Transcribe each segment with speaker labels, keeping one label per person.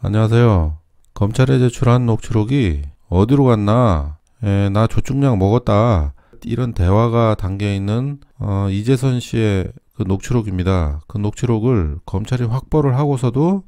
Speaker 1: 안녕하세요. 검찰에 제출한 녹취록이 어디로 갔나? 나 조중약 먹었다. 이런 대화가 담겨있는 이재선 씨의 그 녹취록입니다. 그 녹취록을 검찰이 확보를 하고서도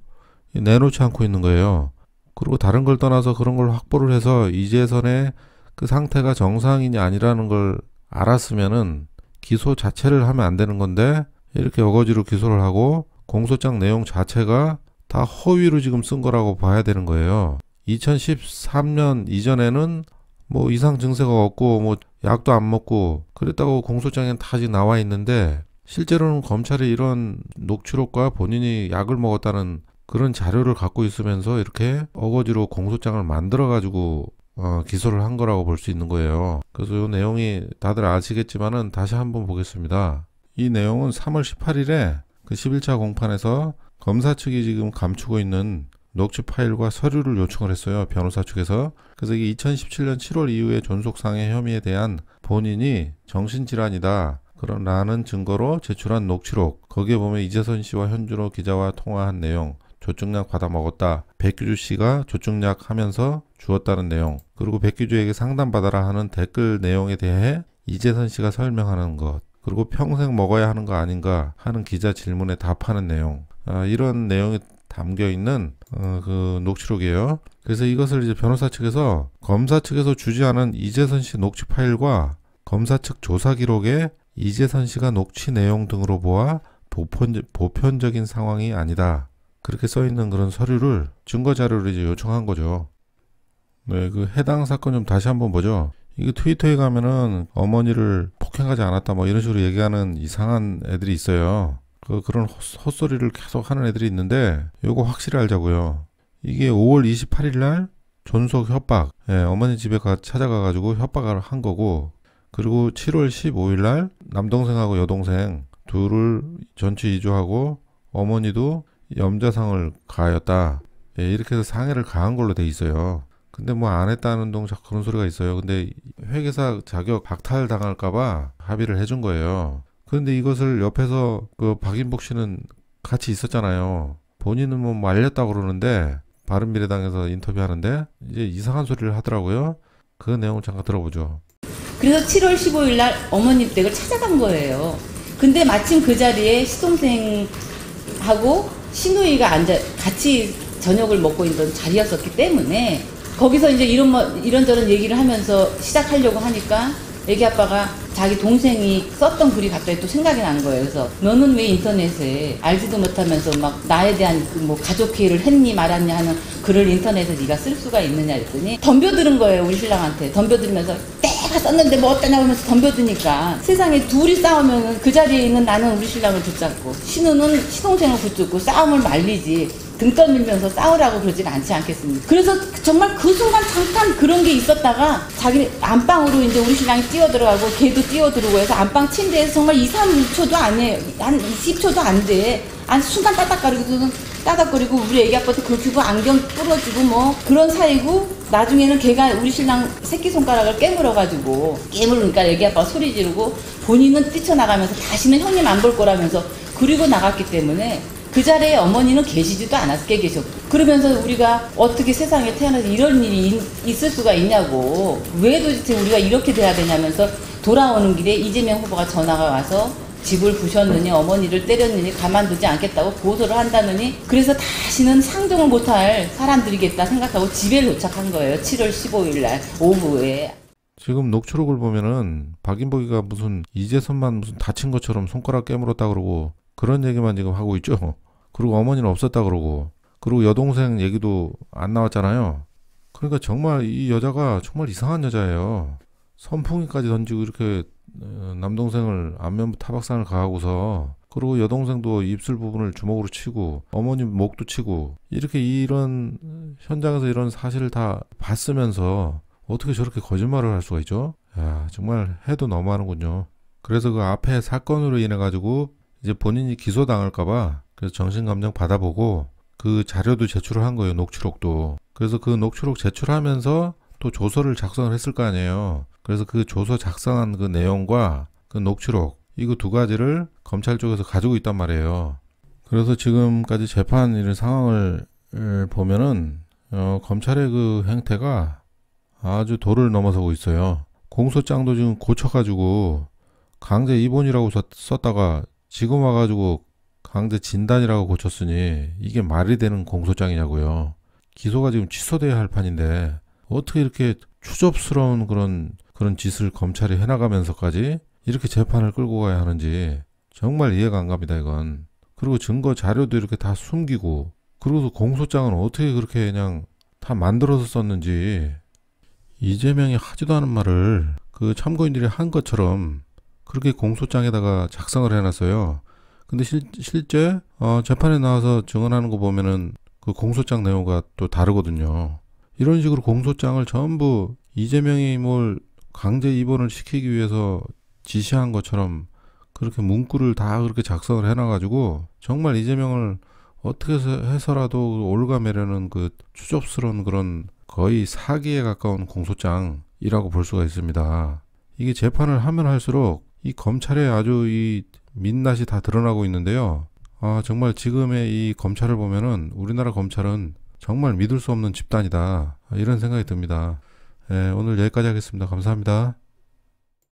Speaker 1: 내놓지 않고 있는 거예요. 그리고 다른 걸 떠나서 그런 걸 확보를 해서 이재선의 그 상태가 정상인이 아니라는 걸 알았으면은 기소 자체를 하면 안 되는 건데, 이렇게 어거지로 기소를 하고 공소장 내용 자체가 다 허위로 지금 쓴 거라고 봐야 되는 거예요. 2013년 이전에는 뭐 이상 증세가 없고 뭐 약도 안 먹고 그랬다고 공소장에 다 나와 있는데, 실제로는 검찰이 이런 녹취록과 본인이 약을 먹었다는 그런 자료를 갖고 있으면서 이렇게 어거지로 공소장을 만들어 가지고 기소를 한 거라고 볼 수 있는 거예요. 그래서 이 내용이 다들 아시겠지만은 다시 한번 보겠습니다. 이 내용은 3월 18일에 그 11차 공판에서 검사 측이 지금 감추고 있는 녹취 파일과 서류를 요청을 했어요. 변호사 측에서. 그래서 이게 2017년 7월 이후에 존속상해 혐의에 대한 본인이 정신질환이다 그런 라는 증거로 제출한 녹취록, 거기에 보면 이재선 씨와 현준호 기자와 통화한 내용, 조증약 받아 먹었다, 백규주 씨가 조증약 하면서 주었다는 내용, 그리고 백규주에게 상담받아라 하는 댓글 내용에 대해 이재선 씨가 설명하는 것, 그리고 평생 먹어야 하는 거 아닌가 하는 기자 질문에 답하는 내용, 이런 내용이 담겨있는 그 녹취록이에요. 그래서 이것을 이제 변호사 측에서 검사 측에서 주지 않은 이재선 씨 녹취 파일과 검사 측 조사 기록에 이재선 씨가 녹취 내용 등으로 보아 보편적인 상황이 아니다, 그렇게 써있는 그런 서류를 증거 자료를 이제 요청한 거죠. 네, 그 해당 사건 좀 다시 한번 보죠. 이게 트위터에 가면은 어머니를 폭행하지 않았다 뭐 이런 식으로 얘기하는 이상한 애들이 있어요. 그런 헛소리를 계속 하는 애들이 있는데, 요거 확실히 알자고요. 이게 5월 28일 날 존속 협박, 어머니 집에 찾아가가지고 협박을 한 거고, 그리고 7월 15일 날 남동생하고 여동생 둘을 전치 이주하고 어머니도 염자상을 가하였다, 이렇게 해서 상해를 가한 걸로 돼 있어요. 근데 뭐 안 했다는 그런 소리가 있어요. 근데 회계사 자격 박탈 당할까봐 합의를 해준 거예요. 그런데 이것을 옆에서 그 박인복 씨는 같이 있었잖아요. 본인은 뭐 말렸다고 그러는데, 바른미래당에서 인터뷰하는데 이제 이상한 소리를 하더라고요. 그 내용을 잠깐 들어보죠.
Speaker 2: 그래서 7월 15일 날 어머니 댁을 찾아간 거예요. 근데 마침 그 자리에 시동생하고 시누이가 같이 저녁을 먹고 있던 자리였었기 때문에, 거기서 이제 이런저런 얘기를 하면서 시작하려고 하니까 애기 아빠가 자기 동생이 썼던 글이 갑자기 또 생각이 난 거예요. 그래서 너는 왜 인터넷에 알지도 못하면서 막 나에 대한 뭐 가족 회의를 했니 말았냐 하는 글을 인터넷에 네가 쓸 수가 있느냐 했더니 덤벼드는 거예요. 우리 신랑한테 덤벼들면서 내가 썼는데 뭐 어떠냐 하면서 덤벼드니까, 세상에 둘이 싸우면 그 자리에 있는 나는 우리 신랑을 붙잡고 신우는 시동생을 붙잡고 싸움을 말리지 등 떠밀면서 싸우라고 그러진 않지 않겠습니까? 그래서 정말 그 순간 잠깐 그런 게 있었다가 자기 안방으로 이제 우리 신랑이 뛰어들어가고 걔도 뛰어들어오고 해서 안방 침대에서 정말 2, 3초도 아니에요. 한 20초도 안 돼. 순간 따닥거리고 우리 애기 아빠도 긁히고 안경 부러지고 뭐 그런 사이고, 나중에는 걔가 우리 신랑 새끼손가락을 깨물으니까 애기 아빠가 소리 지르고 본인은 뛰쳐나가면서 다시는 형님 안 볼 거라면서 그리고 나갔기 때문에 그 자리에 어머니는 계시지도 않았어. 계셨고. 그러면서 우리가 어떻게 세상에 태어나서 이런 일이 있을 수가 있냐고, 왜 도대체 우리가 이렇게 돼야 되냐면서 돌아오는 길에 이재명 후보가 전화가 와서 집을 부셨느니 어머니를 때렸느니 가만두지 않겠다고 고소를 한다느니, 그래서 다시는 상종을 못할 사람들이겠다 생각하고 집에 도착한 거예요. 7월 15일 날 오후에.
Speaker 1: 지금 녹취록을 보면은 박인복이가 무슨 이재선만 무슨 다친 것처럼 손가락 깨물었다 그러고 그런 얘기만 지금 하고 있죠. 그리고 어머니는 없었다 그러고, 그리고 여동생 얘기도 안 나왔잖아요. 그러니까 정말 이 여자가 정말 이상한 여자예요. 선풍기까지 던지고 이렇게 남동생을 안면부 타박상을 가하고서, 그리고 여동생도 입술 부분을 주먹으로 치고 어머니 목도 치고, 이렇게 이런 현장에서 이런 사실을 다 봤으면서 어떻게 저렇게 거짓말을 할 수가 있죠? 야, 정말 해도 너무하는군요. 그래서 그 앞에 사건으로 인해 가지고 이제 본인이 기소당할까봐 그래서 정신감정 받아보고 그 자료도 제출을 한 거예요. 녹취록도. 그래서 그 녹취록 제출하면서 또 조서를 작성을 했을 거 아니에요. 그래서 그 조서 작성한 그 내용과 그 녹취록, 이거 두 가지를 검찰 쪽에서 가지고 있단 말이에요. 그래서 지금까지 재판 이런 상황을 보면은 검찰의 그 행태가 아주 도를 넘어서고 있어요. 공소장도 지금 고쳐가지고 강제 입원이라고 썼다가 지금 와가지고 강제 진단이라고 고쳤으니 이게 말이 되는 공소장이냐고요. 기소가 지금 취소돼야 할 판인데 어떻게 이렇게 추접스러운 그런 짓을 검찰이 해나가면서까지 이렇게 재판을 끌고 가야 하는지 정말 이해가 안 갑니다, 이건. 그리고 증거 자료도 이렇게 다 숨기고, 그리고 공소장은 어떻게 그렇게 그냥 다 만들어서 썼는지, 이재명이 하지도 않은 말을 그 참고인들이 한 것처럼 그렇게 공소장에다가 작성을 해놨어요. 근데 실제 재판에 나와서 증언하는 거 보면은 그 공소장 내용과 또 다르거든요. 이런 식으로 공소장을 전부 이재명이 뭘 강제 입원을 시키기 위해서 지시한 것처럼 그렇게 문구를 다 그렇게 작성을 해놔가지고 정말 이재명을 어떻게 해서라도 올가매려는 그 추접스러운 그런 거의 사기에 가까운 공소장이라고 볼 수가 있습니다. 이게 재판을 하면 할수록 이 검찰의 아주 이 민낯이 다 드러나고 있는데요. 정말 지금의 이 검찰을 보면은 우리나라 검찰은 정말 믿을 수 없는 집단이다. 이런 생각이 듭니다. 오늘 여기까지 하겠습니다. 감사합니다.